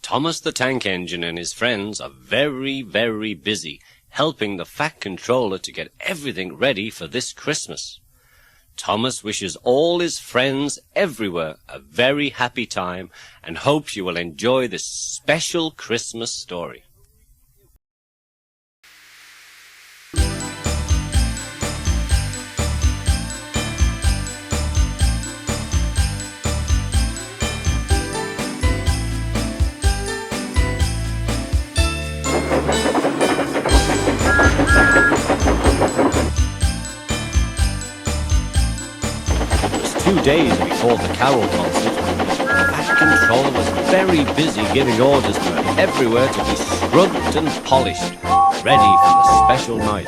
Thomas the Tank Engine and his friends are very, very busy helping the Fat Controller to get everything ready for this Christmas. Thomas wishes all his friends everywhere a very happy time and hopes you will enjoy this special Christmas story. It was 2 days before the carol concert. The Fat Controller was very busy giving orders to everywhere to be scrubbed and polished, ready for the special night.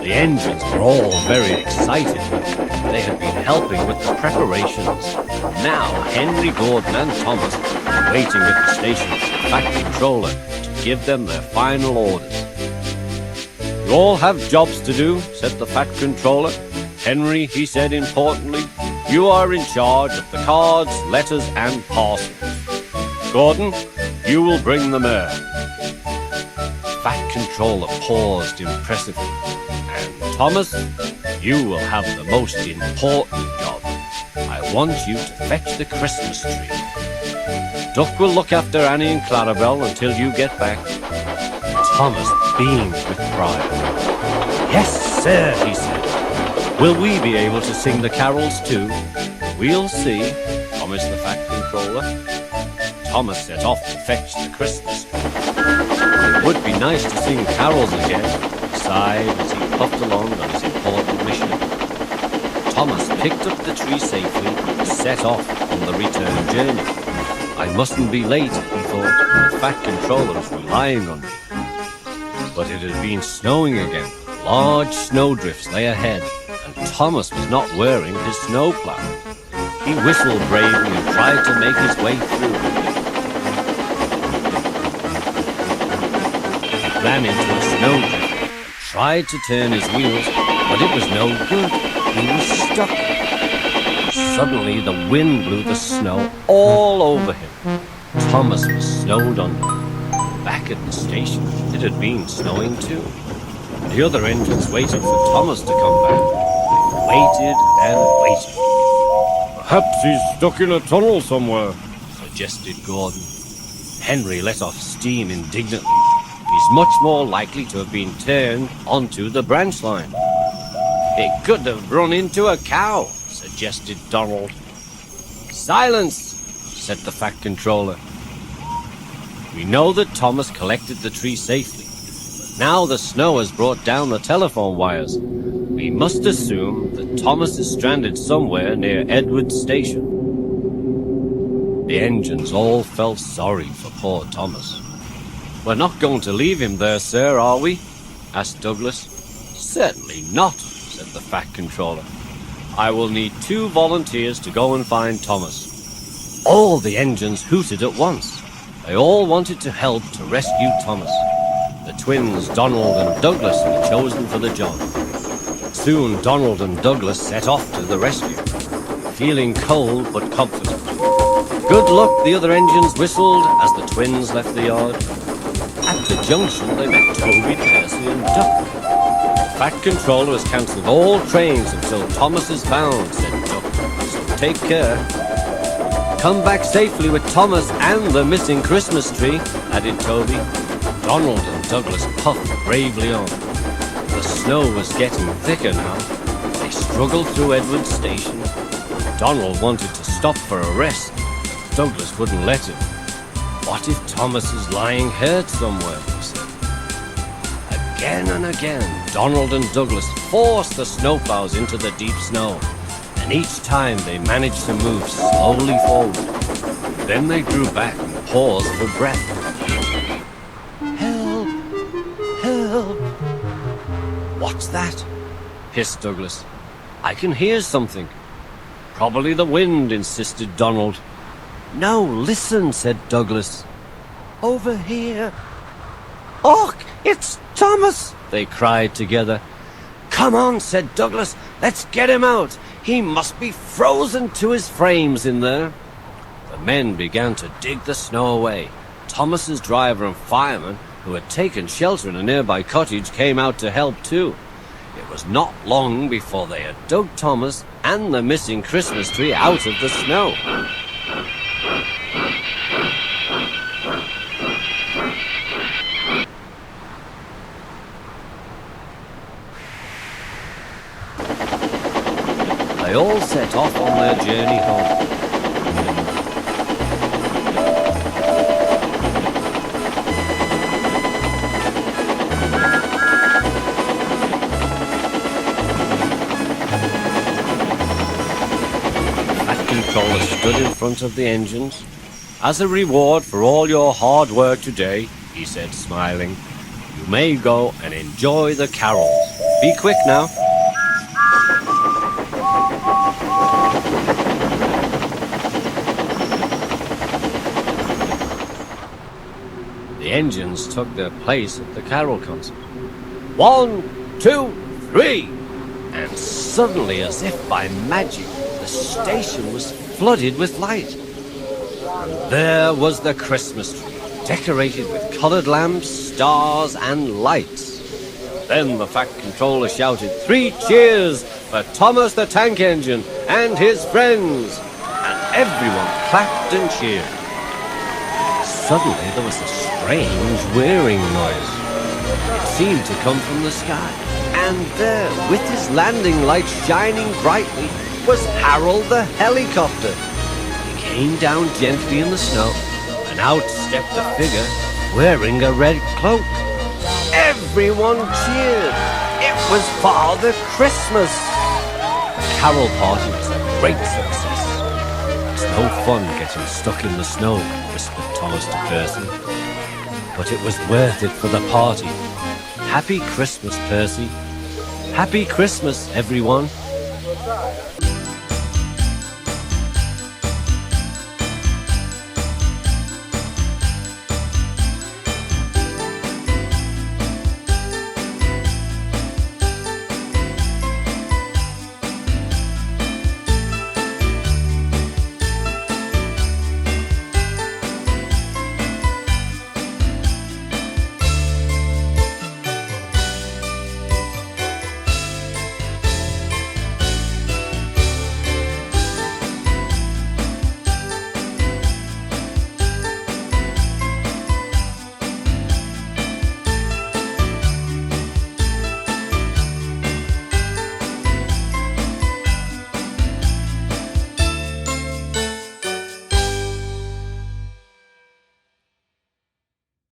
The engines were all very excited. They had been helping with the preparations. Now Henry, Gordon and Thomas were waiting at the station for the Fat Controller to give them their final orders. "You all have jobs to do," said the Fat Controller. "Henry," he said importantly, "you are in charge of the cards, letters and parcels. Gordon, you will bring the mail." The Fat Controller paused impressively. "And Thomas, you will have the most important job. I want you to fetch the Christmas tree. Duck will look after Annie and Clarabelle until you get back." Thomas beamed with pride. "Yes, sir," he said. "Will we be able to sing the carols too?" "We'll see," promised the Fat Controller. Thomas set off to fetch the Christmas tree. It would be nice to sing carols again, he sighed as he puffed along on his important mission. Thomas picked up the tree safely and set off on the return journey. "I mustn't be late," he thought. "The Fat Controller is relying on me." But it had been snowing again. Large snowdrifts lay ahead, and Thomas was not wearing his snowplow. He whistled bravely and tried to make his way through. He ran into a snowdrift and tried to turn his wheels, but it was no good. He was stuck. Suddenly the wind blew the snow all over him. Thomas was snowed under. Back at the station, it had been snowing too. The other engines waited for Thomas to come back. They waited and waited. "Perhaps he's stuck in a tunnel somewhere," suggested Gordon. Henry let off steam indignantly. "He's much more likely to have been turned onto the branch line." "He could have run into a cow," suggested Donald. "Silence," said the Fat Controller. "We know that Thomas collected the tree safely, but now the snow has brought down the telephone wires. We must assume that Thomas is stranded somewhere near Edward Station." The engines all felt sorry for poor Thomas. "We're not going to leave him there, sir, are we?" asked Douglas. "Certainly not," said the Fat Controller. "I will need 2 volunteers to go and find Thomas." All the engines hooted at once. They all wanted to help to rescue Thomas. The twins, Donald and Douglas, were chosen for the job. Soon Donald and Douglas set off to the rescue, feeling cold but confident. "Good luck," the other engines whistled as the twins left the yard. At the junction they met Toby, Percy and Duck. "The Fat Controller has cancelled all trains until Thomas is found," said Duck, "so take care." "Come back safely with Thomas and the missing Christmas tree," added Toby. Donald and Douglas puffed bravely on. The snow was getting thicker now. They struggled through Edward Station. Donald wanted to stop for a rest. Douglas wouldn't let him. "What if Thomas is lying hurt somewhere?" he said. Again and again, Donald and Douglas forced the snowplows into the deep snow, and each time they managed to move slowly forward. Then they drew back and paused for breath. "Help! Help!" "What's that?" hissed Douglas. "I can hear something." "Probably the wind," insisted Donald. "No, listen," said Douglas. "Over here." "Och, it's Thomas!" they cried together. "Come on," said Douglas. "Let's get him out. He must be frozen to his frames in there. The men began to dig the snow away. Thomas's driver and fireman, who had taken shelter in a nearby cottage, came out to help too. It was not long before they had dug Thomas and the missing Christmas tree out of the snow. They all set off on their journey home. Fat Controller stood in front of the engines. "As a reward for all your hard work today," he said, smiling, "you may go and enjoy the carols. Be quick now." The engines took their place at the carol concert. 1, 2, 3! And suddenly, as if by magic, the station was flooded with light. And there was the Christmas tree, decorated with colored lamps, stars, and lights. Then the Fat Controller shouted, "3 cheers for Thomas the Tank Engine and his friends!" And everyone clapped and cheered. Suddenly there was a strange whirring noise. It seemed to come from the sky. And there, with his landing lights shining brightly, was Harold the helicopter. He came down gently in the snow, and out stepped a figure wearing a red cloak. Everyone cheered. It was Father Christmas. The carol party was a great success. "It's no fun getting stuck in the snow," whispered Thomas to Percy. "But it was worth it for the party. Happy Christmas, Percy. Happy Christmas, everyone."